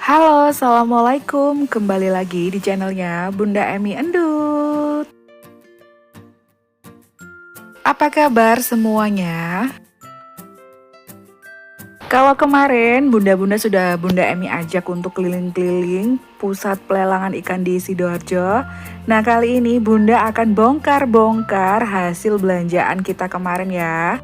Halo, assalamualaikum. Kembali lagi di channelnya Bunda Emi Endut. Apa kabar semuanya? Kalau kemarin Bunda-bunda sudah Bunda Emi ajak untuk keliling-keliling pusat pelelangan ikan di Sidoarjo. Nah, kali ini Bunda akan bongkar-bongkar hasil belanjaan kita kemarin ya.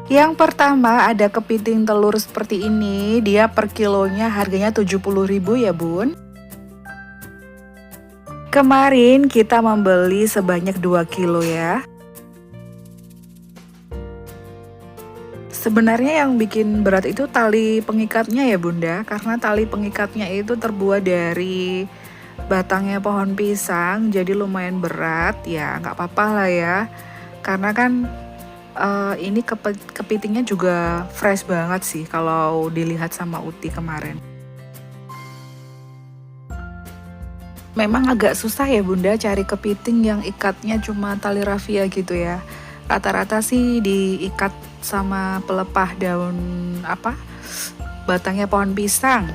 Yang pertama ada kepiting telur seperti ini, dia per kilonya harganya 70.000 ya bun. Kemarin kita membeli sebanyak 2 kilo ya. Sebenarnya yang bikin berat itu tali pengikatnya ya bunda, karena tali pengikatnya itu terbuat dari batangnya pohon pisang, jadi lumayan berat ya, nggak apa-apa lah ya. Karena kan ini kepitingnya juga fresh banget sih kalau dilihat sama Uti kemarin. Memang agak susah ya bunda cari kepiting yang ikatnya cuma tali rafia gitu ya. Rata-rata sih diikat sama pelepah daun batangnya pohon pisang.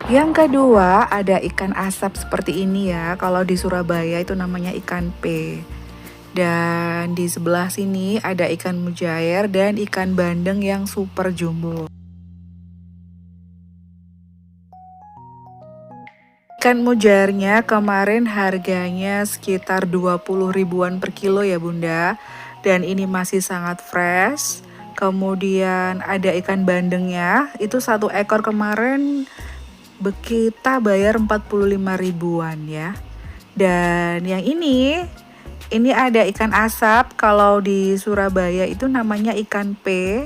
Yang kedua ada ikan asap seperti ini ya. Kalau di Surabaya itu namanya ikan P. Dan di sebelah sini ada ikan mujair dan ikan bandeng yang super jumbo. Ikan mujairnya kemarin harganya sekitar 20 ribuan per kilo ya bunda. Dan ini masih sangat fresh. Kemudian ada ikan bandengnya, itu satu ekor kemarin kita bayar 45 ribuan ya. Dan yang ini ada ikan asap, kalau di Surabaya itu namanya ikan P.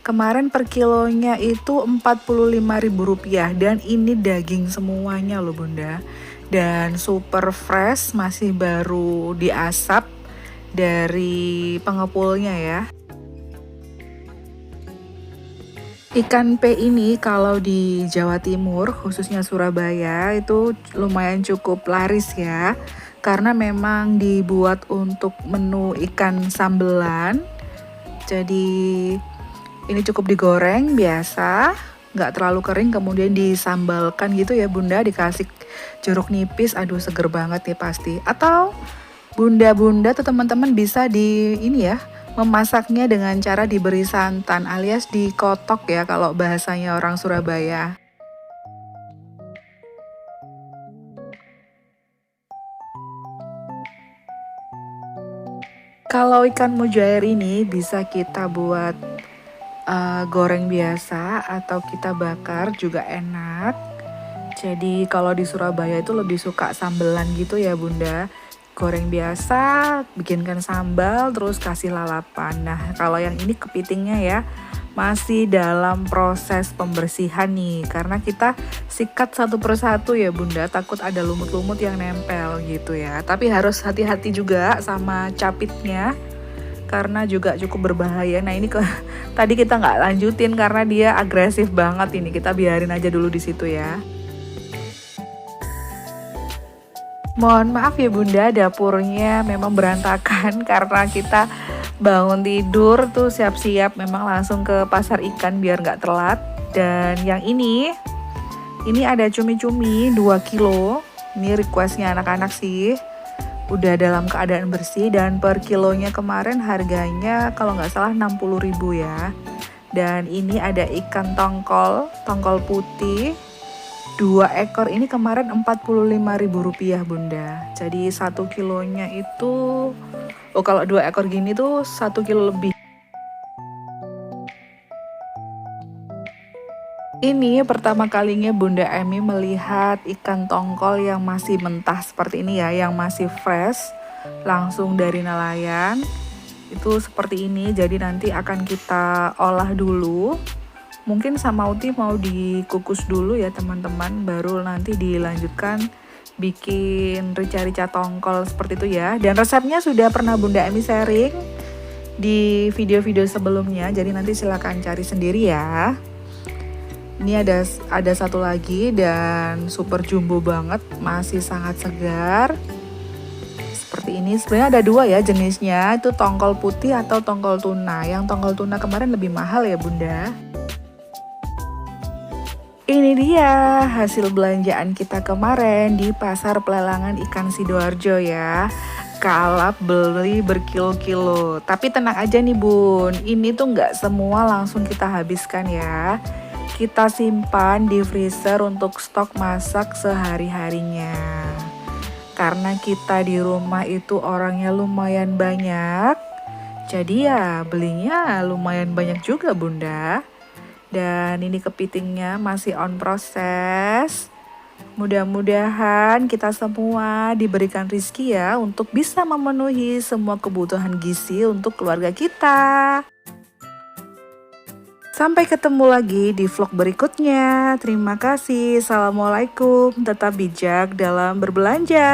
Kemarin per kilonya itu Rp45.000 dan ini daging semuanya loh bunda. Dan super fresh, masih baru diasap dari pengepulnya ya. Ikan P ini kalau di Jawa Timur, khususnya Surabaya, itu lumayan cukup laris ya. Karena memang dibuat untuk menu ikan sambelan. Jadi ini cukup digoreng biasa, nggak terlalu kering, kemudian disambalkan gitu ya bunda, dikasih jeruk nipis, aduh seger banget nih pasti. Atau bunda-bunda atau teman-teman bisa memasaknya dengan cara diberi santan alias dikotok ya kalau bahasanya orang Surabaya. Kalau ikan mujair ini bisa kita buat goreng biasa atau kita bakar juga enak. Jadi kalau di Surabaya itu lebih suka sambelan gitu ya bunda. Goreng biasa, bikinkan sambal, terus kasih lalapan. Nah kalau yang ini kepitingnya ya masih dalam proses pembersihan nih. Karena kita sikat satu persatu ya bunda, takut ada lumut-lumut yang nempel gitu ya. Tapi harus hati-hati juga sama capitnya, karena juga cukup berbahaya. Nah ini tadi kita nggak lanjutin karena dia agresif banget, ini kita biarin aja dulu di situ ya. Mohon maaf ya bunda, dapurnya memang berantakan karena kita bangun tidur tuh siap-siap memang langsung ke pasar ikan biar nggak telat. Dan yang ini ada cumi-cumi 2 kilo, ini requestnya anak-anak sih. Udah dalam keadaan bersih dan per kilonya kemarin harganya kalau nggak salah 60.000 ya. Dan ini ada ikan tongkol putih 2 ekor, ini kemarin Rp45.000 bunda. Jadi 1 kilonya itu kalau 2 ekor gini tuh 1 kilo lebih. Ini pertama kalinya Bunda Emi melihat ikan tongkol yang masih mentah seperti ini ya, yang masih fresh, langsung dari nelayan. Itu seperti ini, jadi nanti akan kita olah dulu. Mungkin sama Uti mau dikukus dulu ya teman-teman, baru nanti dilanjutkan bikin rica-rica tongkol seperti itu ya. Dan resepnya sudah pernah Bunda Emi sharing di video-video sebelumnya, jadi nanti silakan cari sendiri ya. Ini ada satu lagi dan super jumbo banget, masih sangat segar. Seperti seperti ini. Sebenarnya ada dua ya jenisnya, itu tongkol putih atau tongkol tuna. Yang tongkol tuna kemarin lebih mahal ya bunda. Ini dia hasil belanjaan kita kemarin di pasar pelelangan ikan Sidoarjo ya. Kalap beli berkilo-kilo. Tapi tenang aja nih bun, ini tuh nggak semua langsung kita habiskan ya. Kita simpan di freezer untuk stok masak sehari-harinya. Karena kita di rumah itu orangnya lumayan banyak, jadi ya belinya lumayan banyak juga bunda. Dan ini kepitingnya masih on proses. Mudah-mudahan kita semua diberikan rezeki ya untuk bisa memenuhi semua kebutuhan gizi untuk keluarga kita. Sampai ketemu lagi di vlog berikutnya. Terima kasih. Assalamualaikum. Tetap bijak dalam berbelanja.